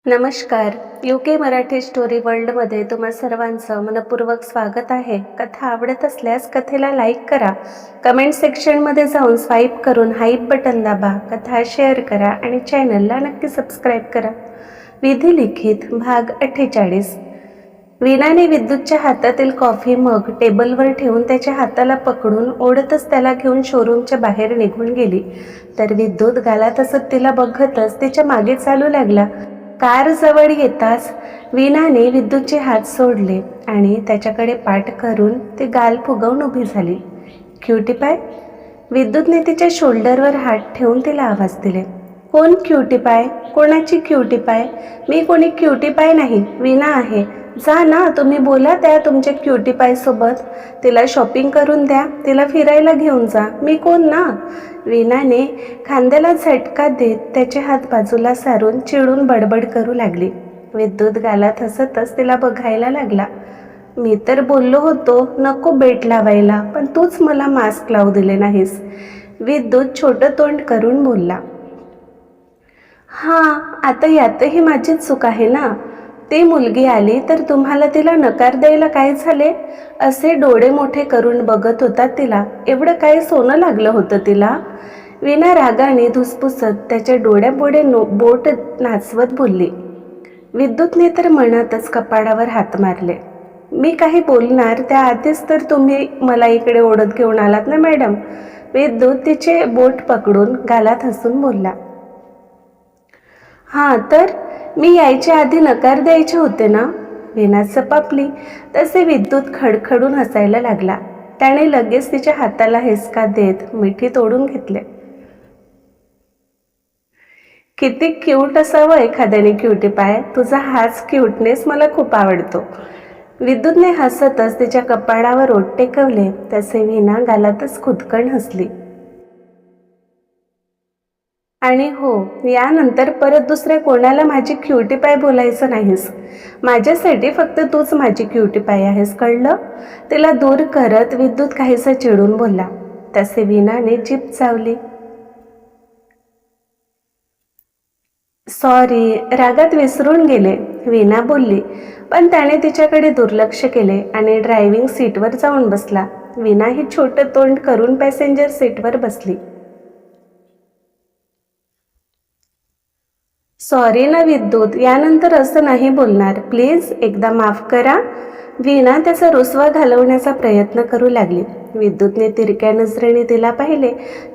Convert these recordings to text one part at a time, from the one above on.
नमस्कार. UK Marathi story वर्ल्डमध्ये तुम्हा सर्वांचं मनपूर्वक स्वागत आहे. कथा आवडत असल्यास कथेला लाईक करा, कमेंट सेक्शनमध्ये जाऊन स्वाईप करून हाईप बटन दाबा, कथा शेअर करा आणि चॅनलला नक्की सबस्क्राईब करा. विधी लिखित भाग 48. वीणाने विद्युतच्या हातातील कॉफी मग टेबलवर ठेवून त्याच्या हाताला पकडून ओढतच त्याला घेऊन शोरूमच्या बाहेर निघून गेली. तर विद्युत गालात हसत तिला बघतच तिच्या मागे चालू लागला. कार जवळ येताच वीणाने विद्युतचे हात सोडले आणि त्याच्याकडे पाठ करून ती गाल फुगवून उभी झाली. क्युटी पाय? विद्युतने तिच्या शोल्डरवर हात ठेवून तिला आवाज दिले. कोण क्युटी पाय? कोणाची क्युटी पाय? मी कोणी क्युटी पाय नाही, वीणा आहे. जा ना, तुम्ही बोला त्या तुमच्या क्युटी पाय सोबत. तिला शॉपिंग करून द्या, तिला फिरायला घेऊन जा. मी कोण ना? वीणाने खांद्याला झटका देत त्याचे हात बाजूला सारून चिडून बडबड करू लागली. विद्युत गालात हसतच तिला बघायला लागला. मी तर बोललो होतो नको बेट लावायला, पण तूच मला मास्क लावू दिले नाहीस. विद्युत छोटं तोंड करून बोलला. हां, आता यातही माझीच चूक आहे ना. ती मुलगी आली तर तुम्हाला तिला नकार द्यायला काय झाले? असे डोळे मोठे करून बघत होता तिला. एवढं काय सोनं लागलं होतं तिला? वीणा रागाने धुसफुसत त्याच्या डोळ्यापुढे बोट नाचवत बोलली. विद्युतने तर मनातच कपाळावर हात मारले. मी काही बोलणार त्याआधीच तर तुम्ही मला इकडे ओढत घेऊन आलात ना मॅडम. विद्युत तिचे बोट पकडून गालात हसून बोलला. हां, तर मी यायच्या आधी नकार द्यायचे होते ना? वीणा सपापली. तसे विद्युत खडखडून हसायला लागला. त्याने लगेच तिच्या हाताला हिसका देत मिठी तोडून घेतले. किती क्यूट असावं एखाद्याने क्युटी पाय. तुझा हाच क्यूटनेस मला खूप आवडतो. विद्युतने हसतच तिच्या कपाळावर ओठ टेकवले. तसे वीणा गालातच खुदकन हसली. आणि हो, यानंतर परत दुसऱ्या कोणाला माझी क्युटी पाय बोलायचं नाहीस. माझ्यासाठी फक्त तूच माझी क्युटी पाय आहेस, कळलं? तिला दूर करत विद्युत काहीसा चिडून बोलला. तसे वीणाने जीभ चावली. सॉरी, रागात विसरून गेले, वीणा बोलली. पण त्याने तिच्याकडे दुर्लक्ष केले आणि ड्रायव्हिंग सीटवर जाऊन बसला. वीणा ही छोटं तोंड करून पॅसेंजर सीटवर बसली. सॉरी ना विद्युत, यानंतर असं नाही बोलणार, प्लीज एकदा माफ करा. वीणा त्याचा रुसवा घालवण्याचा प्रयत्न करू लागली. विद्युतने तिरक्या नजरेने तिला पाहिले.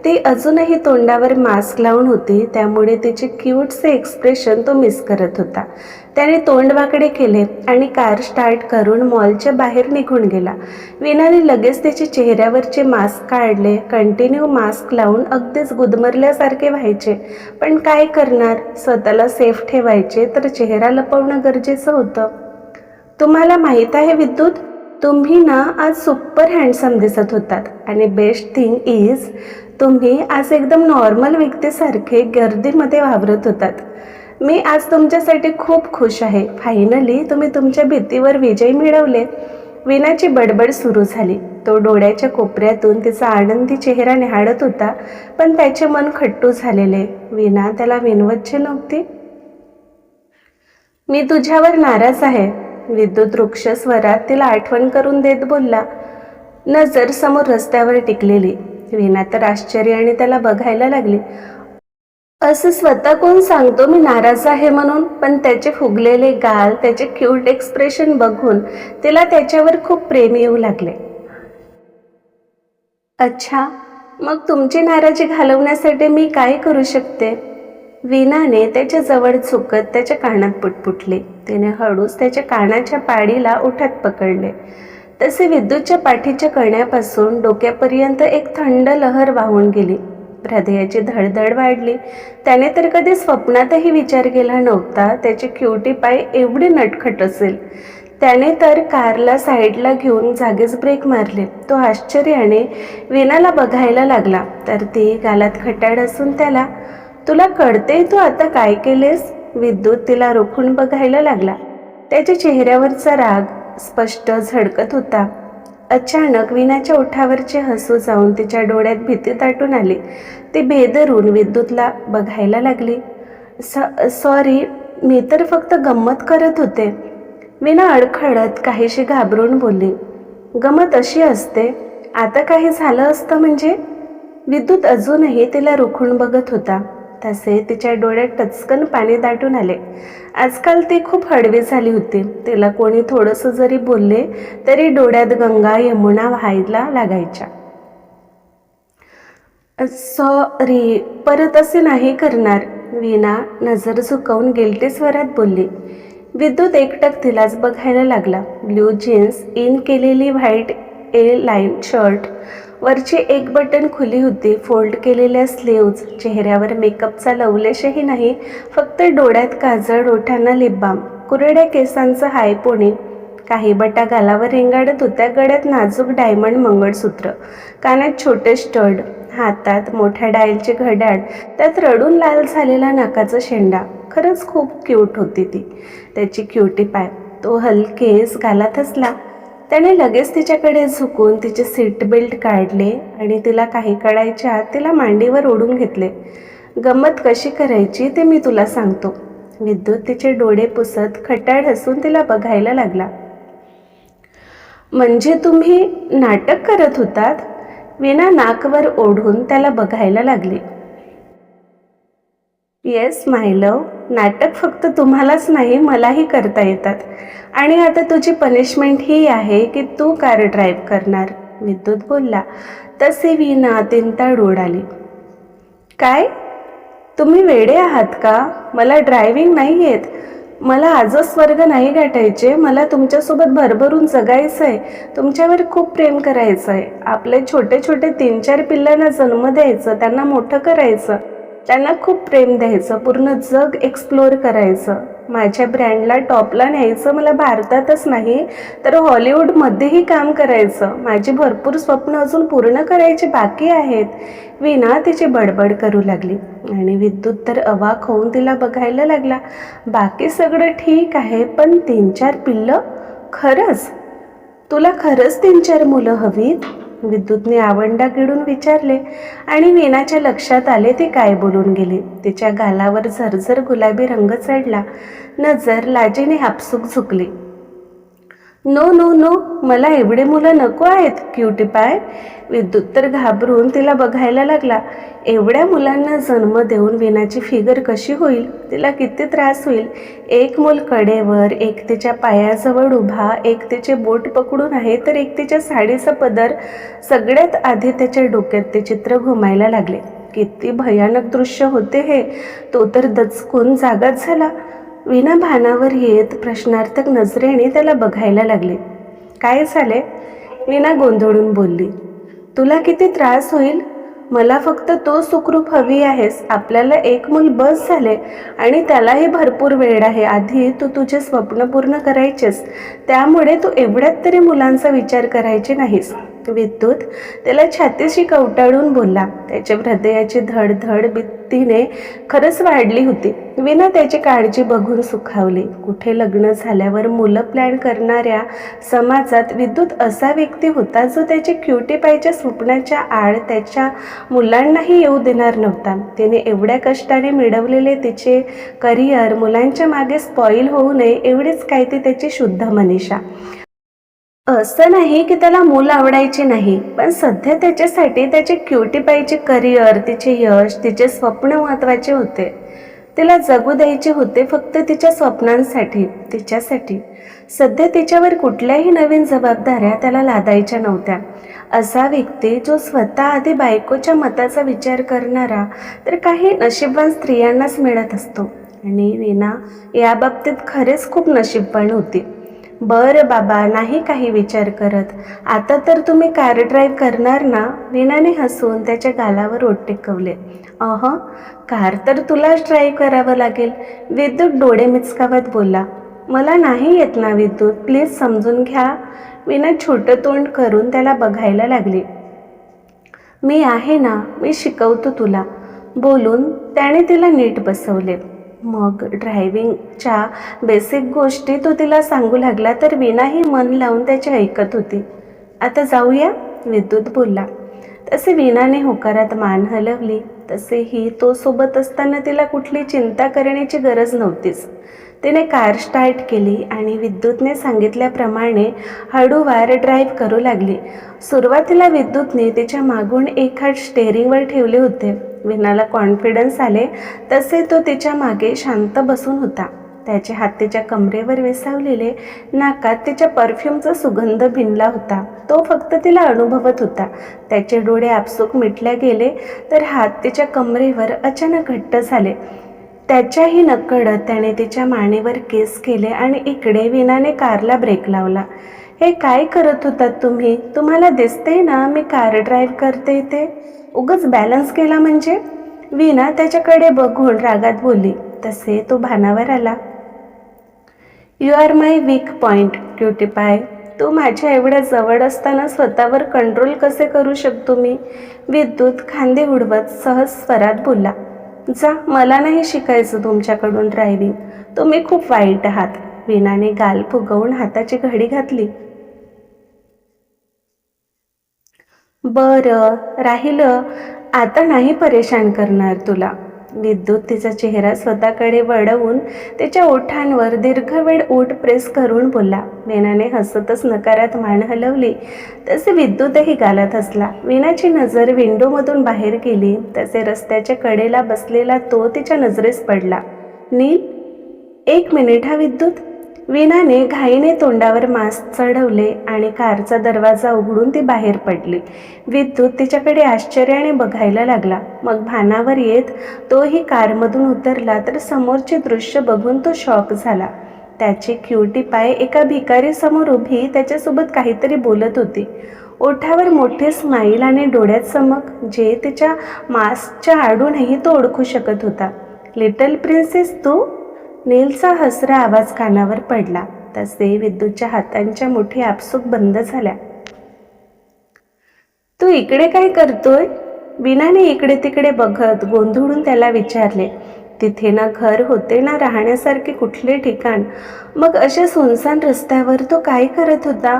ती अजूनही तोंडावर मास्क लावून होती, त्यामुळे तिचे क्यूटचे एक्सप्रेशन तो मिस करत होता. त्याने तोंड वाकडे केले आणि कार स्टार्ट करून मॉलच्या बाहेर निघून गेला. वीणाने लगेच त्याचे चेहऱ्यावरचे मास्क काढले. कंटिन्यू मास्क लावून अगदीच गुदमरल्यासारखे व्हायचे, पण काय करणार, स्वतःला सेफ ठेवायचे तर चेहरा लपवणं गरजेचं होतं. तुम्हाला माहीत आहे विद्युत, तुम्ही ना आज सुपर हँडसम दिसत होतात आणि बेस्ट थिंग इज तुम्ही आज एकदम नॉर्मल व्यक्तीसारखे गर्दीमध्ये वावरत होतात. मी आज तुमच्यासाठी खूप खुश आहे. फायनली तुम्ही तुमच्या भीतीवर विजय मिळवले. वीणाची बडबड सुरू झाली. तो डोळ्याच्या कोपऱ्यातून तिचा आनंदी चेहरा निहाळत होता, पण त्याचे मन खट्टू झालेले. वीणा त्याला विनवतची नव्हती. मी तुझ्यावर नाराज आहे, विद्युत वृक्ष स्वरात तिला आठवण करून देत बोलला. नजर समोर रस्त्यावर टिकलेली. वीणा तर आश्चर्याने त्याला बघायला लागली. असं स्वतः कोण सांगतो मी नाराज आहे म्हणून? पण त्याचे फुगलेले गाल, त्याचे क्यूट एक्सप्रेशन बघून तिला त्याच्यावर खूप प्रेम येऊ लागले. अच्छा, मग तुमची नाराजी घालवण्यासाठी मी काय करू शकते? वीणाने त्याच्या जवळ झुकत त्याच्या कानात पुटपुटले. तिने हळूच त्याच्या कानाच्या पाडीला ओठात पकडले. तसे विद्युतच्या पाठीच्या कण्यापासून डोक्यापर्यंत एक थंड लहर वाहून गेली. हृदयाची धडधड वाढली. त्याने तर कधी स्वप्नातही विचार केला नव्हता त्याची क्युटी पाय एवढी नटखट असेल. त्याने तर कारला साईडला घेऊन जागीच ब्रेक मारले. तो आश्चर्याने वीणाला बघायला लागला, तर ती गालात खट्याळ असून त्याला, तुला कळते तू आता काय केलेस? विद्युत तिला रोखून बघायला लागला. त्याच्या चेहऱ्यावरचा राग स्पष्ट झळकत होता. अचानक वीणाच्या ओठावरचे हसू जाऊन तिच्या डोळ्यात भीती दाटून आली. ती भेदरून विद्युतला बघायला लागली. सॉरी, मी तर फक्त गंमत करत होते. वीणा अडखळत काहीशी घाबरून बोलली. गंमत अशी असते, आता काही झालं असतं म्हणजे? विद्युत अजूनही तिला रोखून बघत होता. तसे तिच्या डोळ्यात टचकन पाणी दाटून आले. आजकाल ती खूप हळवी झाली होती. तिला कोणी थोडंसं जरी बोलले तरी डोळ्यात गंगा यमुना व्हायला लागायच्या. सॉरी, परत असे नाही करणार, वीणा नजर झुकवून गिल्टी स्वरात बोलली. विद्युत एकटक तिलाच बघायला लागला. ब्ल्यू जीन्स, इन केलेली व्हाईट ए लाईन शर्ट, वरची एक बटन खुली होती, फोल्ड केलेल्या स्लीव्ज, चेहऱ्यावर मेकअपचा लवलेशही नाही, फक्त डोळ्यात काजळ, ओठांना लिप बाम, कुरड्या केसांचं हाय पोणी, काही बटा गालावर रेंगाळत होत्या, गळ्यात नाजूक डायमंड मंगळसूत्र, कानात छोटे स्टड, हातात मोठ्या डायलचे घड्याळ, त्यात रडून लाल झालेला नाकाचा शेंडा. खरंच खूप क्यूट होती ती. त्याची क्युटी पाय, तो हलकेस गालात हसला. त्याने लगेच तिच्याकडे झुकून तिचे सीट बेल्ट काढले आणि तिला काही कळायच्या आत तिला मांडीवर ओढून घेतले. गंमत कशी करायची ते मी तुला सांगतो. विद्युत तिचे डोळे पुसत खट्याळ हसून तिला बघायला लागला. म्हणजे तुम्ही नाटक करत होतात? वीणा नाकवर ओढून त्याला बघायला लागली. येस माय लव, नाटक फक्त तुम्हालाच नाही मलाही करता येतात. आणि आता तुझी पनिशमेंट ही आहे की तू कार ड्राईव्ह करणार, विद्युत बोलला. तसे वीणा तिंताळ उडाली. काय? तुम्ही वेडे आहात का? मला ड्रायव्हिंग नाही येत. मला आजच स्वर्ग नाही गाठायचे. मला तुमच्यासोबत भरभरून जगायचं आहे, तुमच्यावर खूप प्रेम करायचं आहे, आपले छोटे छोटे 3-4 पिल्लांना जन्म द्यायचं, त्यांना मोठं करायचं, त्यांना खूप प्रेम द्यायचं, पूर्ण जग एक्सप्लोअर करायचं, माझ्या ब्रँडला टॉपला न्यायचं, मला भारतातच नाही तर हॉलिवूडमध्येही काम करायचं, माझी भरपूर स्वप्न अजून पूर्ण करायची बाकी आहेत. वीणा तिची बडबड करू लागली आणि विद्युत तर अवाक होऊन तिला बघायला लागला. बाकी सगळं ठीक आहे, पण 3-4 पिल्लं? खरंच? तुला खरंच 3-4 मुलं हवीत? विद्युतने आवंडा गिळून विचारले आणि वीणाच्या लक्षात आले ती काय बोलून गेली. तिच्या गालावर झरझर गुलाबी रंग चढला. नजर लाजेने आपसूक झुकली. नो नो नो, मला एवढे मुलं नको आहेत क्युटी पाय. विद्युत तर घाबरून तिला बघायला लागला. एवढ्या मुलांना जन्म देऊन वीणाची फिगर कशी होईल? तिला किती त्रास होईल? एक मूल कडेवर, एक तिच्या पायाजवळ उभा, एक तिचे बोट पकडून आहे, तर एक तिच्या साडीचा पदर. सगळ्यात आधी त्याच्या डोक्यात ते चित्र घुमायला लागले. किती भयानक दृश्य होते हे. तो तर दचकून जागाच झाला. वीणा भानावर येत प्रश्नार्थक नजरेने त्याला बघायला लागले. काय झाले? वीणा गोंधळून बोलली. तुला किती त्रास होईल? मला फक्त तो सुखरूप हवी आहेस. आपल्याला एक मूल बस झाले आणि त्यालाही भरपूर वेळ आहे. आधी तू तुझे स्वप्न पूर्ण करायचेस, त्यामुळे तू एवढ्यात तरी मुलांचा विचार करायचे नाहीस. विद्युत त्याला छातीशी कवटाळून बोलला. त्याच्या हृदयाची धडधड भीतीने खरंच वाढली होती. वीणा त्याची काळजी बघून सुखावली. कुठे लग्न झाल्यावर मुलं प्लॅन करणाऱ्या समाजात विद्युत असा व्यक्ती होता जो त्याच्या क्युटी पायच्या स्वप्नाच्या आड त्याच्या मुलांनाही येऊ देणार नव्हता. तिने एवढ्या कष्टाने मिळवलेले तिचे करिअर मुलांच्या मागे स्पॉईल होऊ नये एवढीच काय ती त्याची शुद्ध मनीषा. असं नाही की त्याला मूल आवडायचे नाही, पण सध्या त्याच्यासाठी त्याचे क्युटी पायचे करिअर, तिचे यश, तिचे स्वप्न महत्त्वाचे होते. तिला जगू द्यायचे होते फक्त तिच्या स्वप्नांसाठी, तिच्यासाठी. सध्या तिच्यावर कुठल्याही नवीन जबाबदाऱ्या त्याला लादायच्या नव्हत्या. असा व्यक्ती जो स्वतः आधी बायकोच्या मताचा विचार करणारा तर काही नशीबवान स्त्रियांनाच मिळत असतो. आणि वीणा या बाबतीत खरेच खूप नशीबवान होती. बरं बाबा, नाही काही विचार करत. आता तर तुम्ही कार ड्राईव्ह करणार ना? वीणाने हसून त्याच्या गालावर ओठ टेकवले. कार तर तुलाच ड्राईव्ह करावं लागेल, विद्युत डोळे मिचकावत बोलला. मला नाही येत ना विद्युत, प्लीज समजून घ्या. वीणा छोटं तोंड करून त्याला बघायला लागली. मी आहे ना, मी शिकवतो तुला, बोलून त्याने तिला नीट बसवले. मग ड्रायव्हिंगच्या बेसिक गोष्टी तो तिला सांगू लागला तर वीणाही मन लावून त्याची ऐकत होती. आता जाऊया, विद्युत बोलला. तसे वीणाने होकारात मान हलवली. तसेही तो सोबत असताना तिला कुठली चिंता करण्याची गरज नव्हतीच. तिने कार स्टार्ट केली आणि विद्युतने सांगितल्याप्रमाणे हळूवार ड्राईव्ह करू लागली. सुरुवातीला विद्युतने तिच्या मागून एक हात स्टेअरिंगवर ठेवले होते. वीणाला कॉन्फिडन्स आले तसे तो तिच्या मागे शांत बसून होता. त्याचे हात तिच्या कमरेवर विसावलेले, नाकात तिच्या परफ्यूमचा सुगंध भिनला होता. तो फक्त तिला अनुभवत होता. त्याचे डोळे आपसूक मिटले गेले तर हात तिच्या कमरेवर अचानक घट्ट झाले. त्याच्याही नकळत त्याने तिच्या मानेवर केस केले आणि इकडे वीणाने कारला ब्रेक लावला. हे काय करत होतात तुम्ही? तुम्हाला दिसते ना मी कार ड्राईव्ह करते ते. उगाच बॅलन्स केला म्हणजे? वीणा त्याच्याकडे बघून रागात बोलली. तसे तो भानावर आला. You are my weak point cutie pie. तू माझ्या एवढ्या जवळ असताना स्वतःवर कंट्रोल कसे करू शकतो मी? विद्युत खांदे उडवत सहज स्वरात बोलला. जा, मला नाही शिकायचं तुमच्याकडून ड्रायव्हिंग. तुम्ही खूप वाईट आहात. वीणाने गाल फुगवून हाताची घडी घातली. बरं, राहिलं. आता नाही परेशान करणार तुला. विद्युत तिचा चेहरा स्वतःकडे वळवून तिच्या ओठांवर दीर्घ वेळ ओठ प्रेस करून बोलला. वीणाने हसतच नकारात मान हलवली. तसे विद्युतही गालात हसला. वीणाची नजर विंडोमधून बाहेर गेली तसे रस्त्याच्या कडेला बसलेला तो तिच्या नजरेस पडला. नील, एक मिनिट हा विद्युत. वीणाने घाईने तोंडावर मास्क चढवले आणि कारचा दरवाजा उघडून ती बाहेर पडली. विद्युत तिच्याकडे आश्चर्याने बघायला लागला. मग भानावर येत तोही कारमधून उतरला तर समोरचे दृश्य बघून तो शॉक झाला. त्याची क्युटी पाय एका भिकारीसमोर उभी त्याच्यासोबत काहीतरी बोलत होती. ओठावर मोठे स्माईल आणि डोळ्यात चमक, जे तिच्या मास्कच्या आडूनही तो ओळखू शकत होता. लिटल प्रिन्सेस तू? नीलचा हसरा आवाज कानावर पडला. तसे विद्युतच्या हातांच्या मुठी आपसूक बंद झाल्या. तू इकडे काय करतोय? वीणाने इकडे तिकडे बघत गोंधळून त्याला विचारले. तिथे ना घर होते ना राहण्यासारखे कुठले ठिकाण. मग अशा सुनसान रस्त्यावर तो काय करत होता?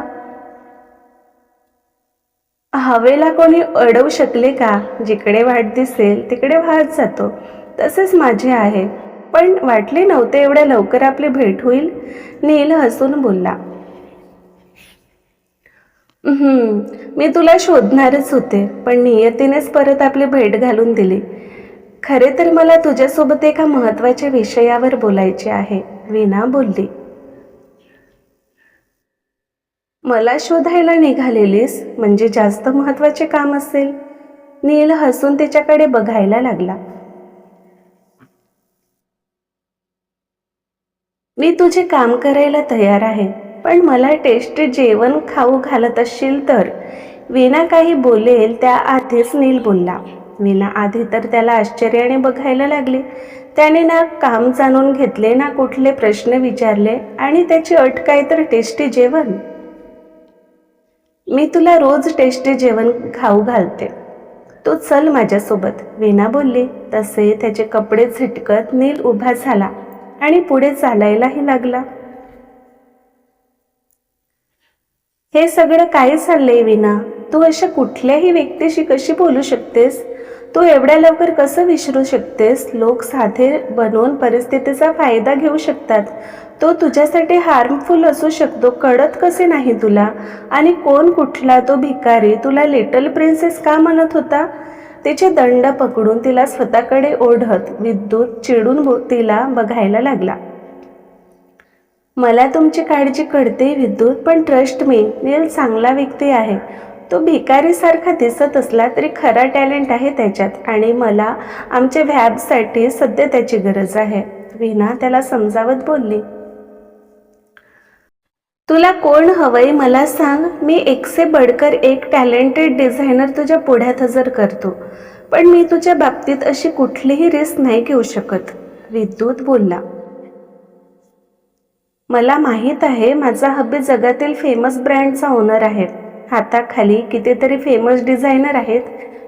हवेला कोणी अडवू शकले का? जिकडे वाट दिसेल तिकडे वाहत जातो. तसेच माझे आहे. पण वाटले नव्हते एवढ्या लवकर आपली भेट होईल. नील हसून बोलला. मी तुला शोधणारच होते, पण नियतीनेच परत आपली भेट घालून दिली. खरे तर मला तुझ्यासोबत एका महत्त्वाच्या विषयावर बोलायचे आहे, वीणा बोलली. मला शोधायला निघालेलीस म्हणजे जास्त महत्त्वाचे काम असेल. नील हसून तिच्याकडे बघायला लागला. मी तुझे काम करायला तयार आहे, पण मला टेस्टी जेवण खाऊ घालत असशील तर. वीणा काही बोलेल त्या आधीच नील बोलला. वीणा आधी तर त्याला आश्चर्याने बघायला लागली. त्याने ना काम जाणून घेतले ना कुठले प्रश्न विचारले आणि त्याची अट काय तर टेस्टी जेवण. मी तुला रोज टेस्टी जेवण खाऊ घालते, तू चल माझ्यासोबत, वीणा बोलली. तसे त्याचे कपडे झटकत नील उभा झाला आणि पुढे चालायलाही लागला. हे सगळं काय चाललंय वीणा? तू अशा कुठल्याही व्यक्तीशी कशी बोलू शकतेस? तू एवढ्या लवकर कसं विसरू शकतेस? लोक साधे बनवून परिस्थितीचा फायदा घेऊ शकतात. तो तुझ्यासाठी हार्मफुल असू शकतो, कळत कसे नाही तुला? आणि कोण कुठला तो भिकारी तुला लिटल प्रिन्सेस का म्हणत होता? तिचे दंड पकडून तिला स्वतःकडे ओढत विद्युत चिडून तिला बघायला लागला. मला तुमची काळजी कळते विद्युत, पण ट्रस्ट मी, नील चांगला व्यक्ती आहे. तो भिकारीसारखा दिसत असला तरी खरा टॅलेंट आहे त्याच्यात आणि मला आमच्या व्हॅबसाठी सध्या त्याची गरज आहे, वीणा त्याला समजावत बोलली. तुला कोण हवंय मला सांग. मी एक से बडकर एक टॅलेंटेड डिझायनर तुझ्या पुढ्यात हजर करतो, पण मी तुझ्या बाबतीत अशी कुठलीही रिस्क नाही घेऊ शकत, विद्युत बोलला. मला माहीत आहे, माझा हब्बी जगातील फेमस ब्रँडचा ओनर आहे. हाताखाली कितीतरी फेमस डिझायनर आहेत.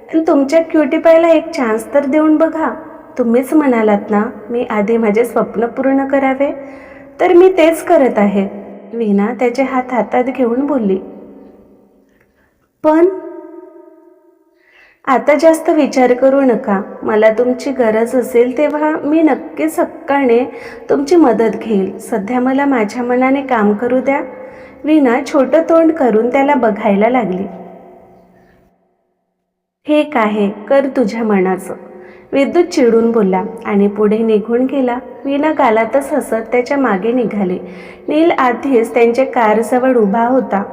आणि तुमच्या क्युटी पायला एक चान्स तर देऊन बघा. तुम्हीच म्हणालात ना मी आधी माझे स्वप्न पूर्ण करावे, तर मी तेच करत आहे, वीणा त्याचे हात हातात घेऊन बोलली. पण आता जास्त विचार करू नका. मला तुमची गरज असेल तेव्हा मी नक्कीच हक्काने तुमची मदत घेईल. सध्या मला माझ्या मनाने काम करू द्या. वीणा छोटं तोंड करून त्याला बघायला लागली. ठीक आहे, कर तुझ्या मनाचं, विद्युत चिडून बोलला आणि पुढे निघून गेला. वीणा गालातच हसत त्याच्या मागे निघाली. नील आधीच त्यांच्या कारजवळ उभा होता.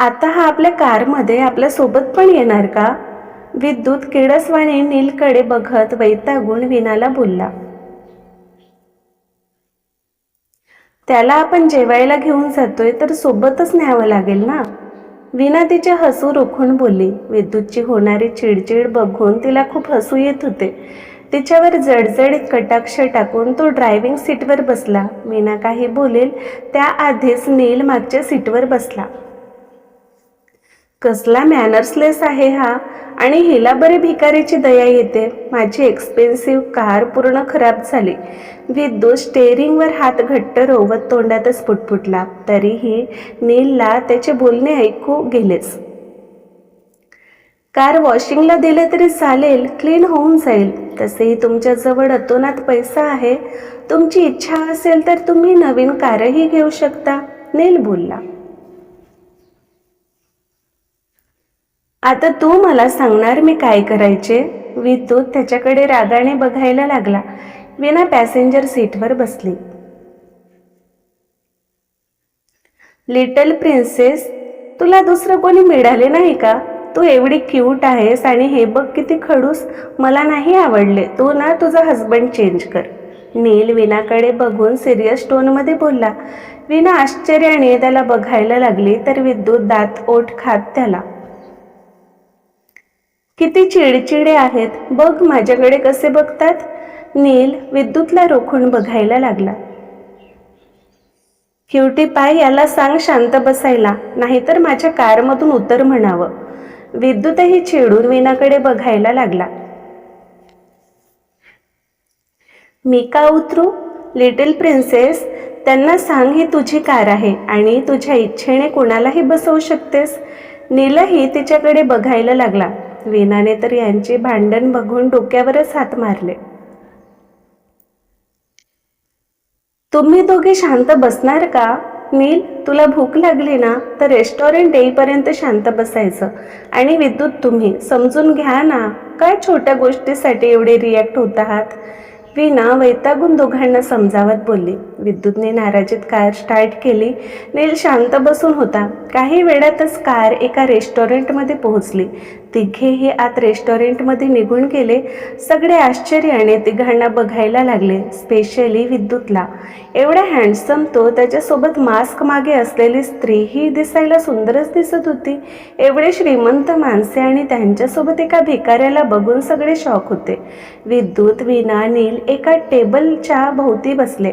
आता हा आपल्या कारमध्ये आपल्या सोबत पण येणार का? विद्युत किडसवाणे नीलकडे बघत वैतागून वीणाला बोलला. त्याला आपण जेवायला घेऊन जातोय तर सोबतच न्यावं लागेल ना. वीणा तिचे हसू रोखून बोलली. विद्युतची होणारी चिडचिड बघून तिला खूप हसू येत होते. तिच्यावर जडजडीत कटाक्ष टाकून तो ड्रायव्हिंग सीटवर बसला. वीणा काही बोलेल त्याआधीच नील मागच्या सीटवर बसला. कसला मॅनर्सलेस आहे हा. आणि हिला बरे भिकारीची दया येते. माझी एक्सपेन्सिव्ह कार पूर्ण खराब झाली. विद्युत स्टेअरिंगवर हात घट्ट रोवत तोंडातच पुटपुटला. तरीही नीलला त्याचे बोलणे ऐकू गेलेच. कार वॉशिंगला दिले तरी चालेल, क्लीन होऊन जाईल. तसेही तुमच्याजवळ अतोनात पैसा आहे. तुमची इच्छा असेल तर तुम्ही नवीन कारही घेऊ शकता, नील बोलला. आता तू मला सांगणार मी काय करायचे? विद्युत त्याच्याकडे रागाने बघायला लागला. वीणा पॅसेंजर सीटवर बसली. लिटल प्रिन्सेस, तुला दुसरं कोणी मिळाले नाही का? तू एवढी क्यूट आहेस आणि हे बघ किती खडूस. मला नाही आवडले. तू ना तुझा हसबंड चेंज कर. नील वीणाकडे बघून सिरियस टोनमध्ये बोलला. वीणा आश्चर्याने त्याला बघायला लागली तर विद्युत दात ओठ खात त्याला. किती चिडचिडे आहेत बघ, माझ्याकडे कसे बघतात. नील विद्युतला रोखून बघायला लागला. क्युटी पाय, याला सांग शांत बसायला, नाहीतर माझ्या कारमधून उतर म्हणावं. विद्युतही चिडून वीणाकडे बघायला लागला. मी का उतरू? लिटिल प्रिन्सेस, त्यांना सांग ही तुझी कार आहे आणि तुझ्या इच्छेने कोणालाही बसवू शकतेस. नीलही तिच्याकडे बघायला लागला. वीणाने तर यांचे भांडण बघून डोक्यावरच हात मारले. तुम्ही दोघे शांत बसणार का? नील, तुला भूक लागली ना तर रेस्टॉरंट येईपर्यंत शांत बसायचं. आणि विद्युत, तुम्ही समजून घ्या ना, काय छोट्या गोष्टीसाठी एवढे रिॲक्ट होत आहात. वीणा वैतागून दोघांना समजावत बोलली. विद्युतने नाराजीत कार स्टार्ट केली. नील शांत बसून होता. काही वेळातच कार एका रेस्टॉरंटमध्ये पोहोचली. तिघेही आत रेस्टॉरंटमध्ये निघून गेले. सगळे आश्चर्याने तिघांना बघायला लागले, स्पेशली विद्युतला. एवढा हँडसम तो, त्याच्यासोबत मास्क मागे असलेली स्त्रीही दिसायला सुंदरच दिसत होती. एवढे श्रीमंत माणसे आणि त्यांच्यासोबत एका भिकाऱ्याला बघून सगळे शॉक होते. विद्युत, वीणा, नील एका टेबलच्या भोवती बसले.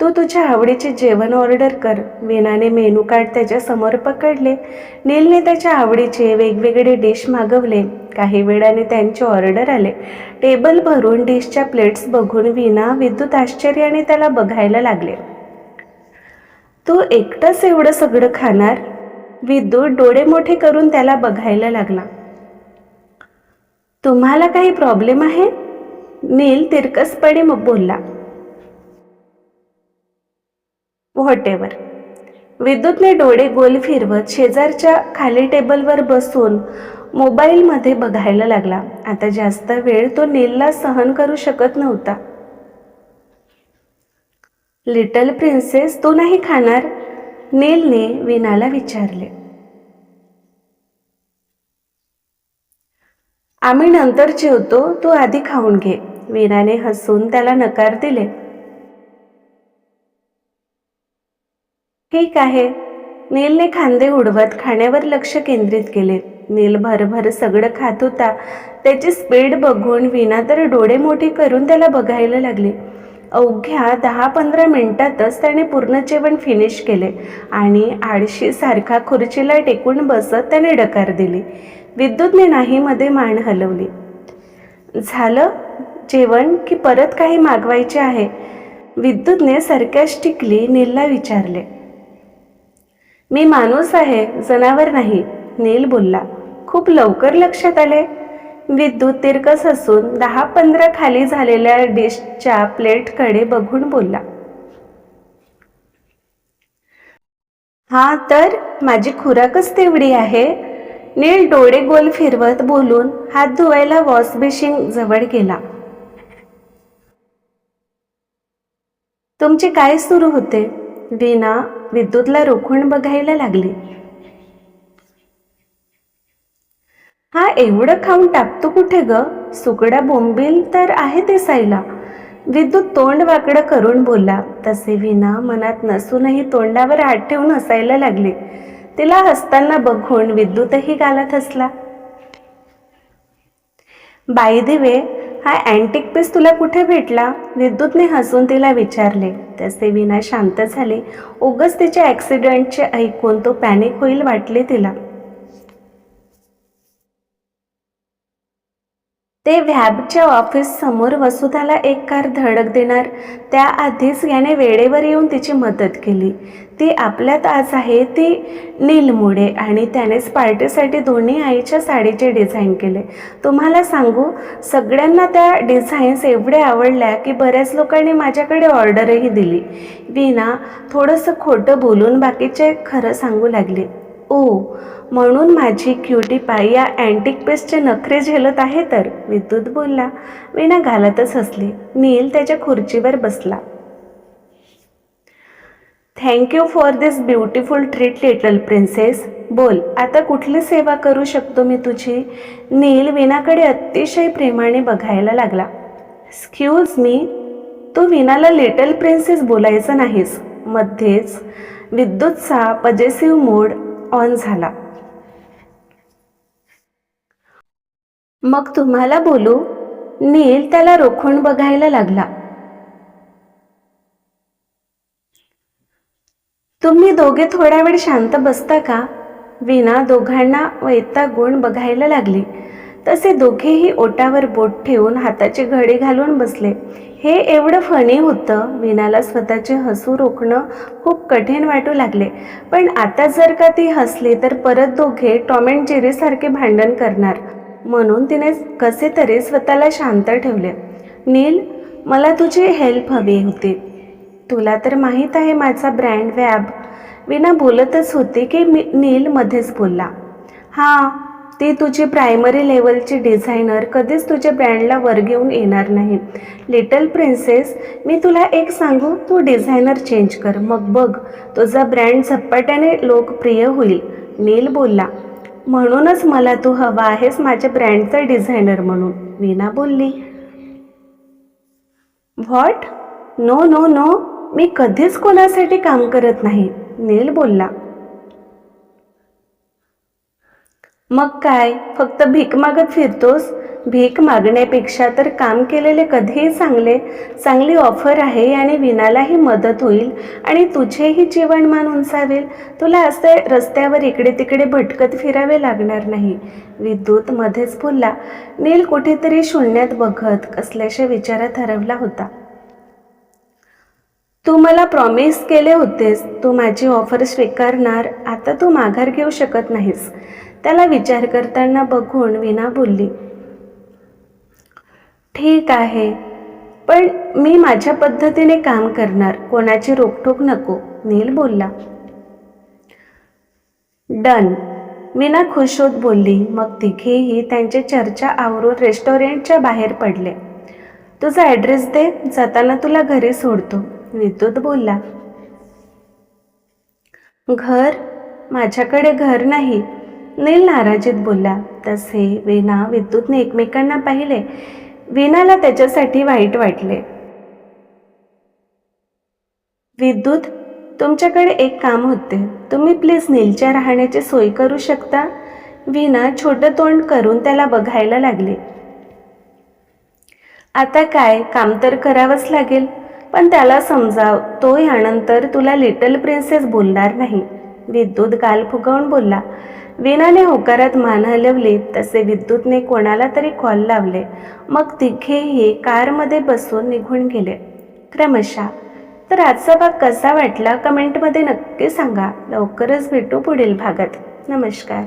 तू तुझ्या आवडीचे जेवण ऑर्डर कर. वीणाने मेनू कार्ड त्याच्या समोर पकडले. नीलने त्याच्या आवडीचे वेगवेगळे डिश मागवले. काही वेळाने त्यांचे ऑर्डर आले. टेबल भरून डिशच्या प्लेट्स बघून वीणा, विद्युत आश्चर्याने त्याला बघायला लागले. तू एकटाच एवढं सगळं खाणार? विद्युत डोळे मोठे करून त्याला बघायला लागला. तुम्हाला काही प्रॉब्लेम आहे? नील तिरकसपणे बोलला. व्हॉटेवर. विद्युतने डोळे गोल फिरवत शेजारच्या खाली टेबलवर बसून मोबाईलमध्ये बघायला लागला. आता जास्त वेळ तो नीलला सहन करू शकत नव्हता. लिटल प्रिन्सेस, तू नाही खाणार? नीलने वीणाला विचारले. आम्ही नंतर जेवतो, तू आधी खाऊन घे. वीणाने हसून त्याला नकार दिले. ठीक आहे. नीलने खांदे उडवत खाण्यावर लक्ष केंद्रित केले. नील भरभर सगळं खात होता. त्याची स्पीड बघून वीणा तर डोळे मोठे करून त्याला बघायला लागली. अवघ्या 10-15 मिनिटातच त्याने पूर्ण जेवण फिनिश केले आणि आळशीसारखा खुर्चीला टेकून बसत त्याने डकार दिली. विद्युतने नाही मध्ये मान हलवली. झालं जेवण की परत काही मागवायचे आहे? विद्युतने सर्कॅस्टिकली नीलला विचारले. मी माणूस आहे, जनावर नाही. नील बोलला. खूप लवकर लक्षात आले. विद्युत तिरकस हसून 10-15 खाली झालेल्या डिशच्या प्लेटकडे बघून बोलला. हा तर माझी खुराकच तेवढी आहे. नील डोळे गोल फिरवत बोलून हात धुवायला वॉश बेसिन जवळ गेला. तुमचे काय सुरू होते? वीणा विद्युतला रोखून बघायला लागली. हा एवढं खाऊन टाकतो कुठे ग? सुकड्या बोंबील तर आहे ते सायला. विद्युत तोंड वाकडं करून बोलला. तसे वीणा मनात नसूनही तोंडावर हात ठेवून हसायला लागली. तिला हसताना बघून विद्युतही गालात हसला. बाय द वे, हा अँटिक पीस तुला कुठे भेटला? विद्युतने हसून तिला विचारले. तसे वीणा शांत झाली. उगाच तिच्या ॲक्सिडेंटचे ऐकून तो पॅनिक होईल वाटले तिला. ते व्हॅबच्या ऑफिस समोर वसुधाला एक कार धडक देणार त्याआधीच याने वेळेवर येऊन तिची मदत केली. ती आपल्यात आज आहे ती नीलमुळे आणि त्यानेच पार्टीसाठी दोन्ही आईच्या साडीचे डिझाईन केले. तुम्हाला सांगू, सगळ्यांना त्या डिझाईन्स एवढ्या आवडल्या की बऱ्याच लोकांनी माझ्याकडे ऑर्डरही दिली. वीणा थोडंसं खोटं बोलून बाकीचे खरं सांगू लागले. ओ, म्हणून माझी क्युटी पाई या अँटिक पीसचे नखरे झेलत आहे तर, विद्युत बोलला. वीणा घालतच हसली. नील त्याच्या खुर्चीवर बसला. Thank you for this beautiful treat little princess. बोल, आता कुठली सेवा करू शकतो मी तुझी? नील वीणाकडे अतिशय प्रेमाने बघायला लागला. एक्सक्यूज मी, तू वीणाला लिटल प्रिन्सेस बोलायचं नाहीस. मध्येच विद्युतचा पजेसिव्ह मोड ऑन झाला. मग तुम्हाला बोलू? नील त्याला रोखून बघायला लागला. तुम्ही दोघे थोडा वेळ शांत बसता का? वीणा दोघांना वैतागून बघायला लागली. तसे दोघेही ओटावर बोट ठेवून हाताची घडी घालून बसले. हे एवढं फनी होतं. वीणाला स्वतःचे हसू रोखणं खूप कठीण वाटू लागले. पण आता जर का ती हसली तर परत दोघे टॉम अँड जेरी सारखे भांडण करणार, म्हणून तिने कसे तरी स्वतःला शांत ठेवले. नील, मला तुझी हेल्प हवी होती. तुला तर माहीत आहे माझा ब्रँड व्हॅब. वीणा बोलतच होती की नील मध्येच बोलला. हां, ती तुझी प्रायमरी लेवलची डिझायनर कधीच तुझ्या ब्रँडला वर घेऊन येणार नाही. लिटल प्रिन्सेस, मी तुला एक सांगू, तू डिझायनर चेंज कर, मग बघ तुझा ब्रँड झपाट्याने लोकप्रिय होईल. नील बोलला. म्हणूनच मला तू हवा आहेस माझ्या ब्रँडचा डिझायनर म्हणून, वीणा बोलली. व्हॉट? नो नो नो, मी कधीच कोणासाठी काम करत नाही, नील बोलला. मग काय, फक्त भीक मागत फिरतोस? भीक मागण्यापेक्षा तर काम केलेले कधीही चांगले. चांगली ऑफर आहे आणि विणालाही मदत होईल आणि तुझेही जीवनमान उंचावेल. तुला असे रस्त्यावर इकडे तिकडे भटकत फिरावे लागणार नाही, विद्युत मध्येच बोलला. नील कुठेतरी शून्यात बघत कसल्याशा विचारात हरवला होता. तू मला प्रॉमिस केले होतेस तू माझी ऑफर स्वीकारणार, आता तू माघार घेऊ शकत नाहीस. त्याला विचार करताना बघून वीणा बोलली. ठीक आहे, पण मी माझ्या पद्धतीने काम करणार, कोणाची रोकटोक नको, नील बोलला. डन, वीणा खुश होत बोलली. मग तिघेही त्यांची चर्चा आवरून रेस्टॉरंटच्या बाहेर पडले. तुझा ॲड्रेस दे, जाताना तुला घरी सोडतो, विद्युत बोलला. घर? माझ्याकडे घर नाही, नील नाराजीत बोलला. तसे वीणा विद्युतने एकमेकांना पाहिले. वीणाला त्याच्यासाठी वाईट वाटले. विद्युत, तुमच्याकडे एक काम होते, तुम्ही प्लीज नीलच्या राहण्याची सोय करू शकता? वीणा छोटं तोंड करून त्याला बघायला लागली. आता काय, काम तर करावंच लागेल, पण त्याला समजाव, तो यानंतर तुला लिटल प्रिन्सेस बोलणार नाही, विद्युत गाल फुगवून बोलला. वीणाने होकारात मान हलवली. तसे विद्युतने कोणाला तरी कॉल लावले. मग तिघेही कारमध्ये बसून निघून गेले क्रमशः. तर आजचा भाग कसा वाटला कमेंटमध्ये नक्की सांगा. लवकरच भेटू पुढील भागात. नमस्कार.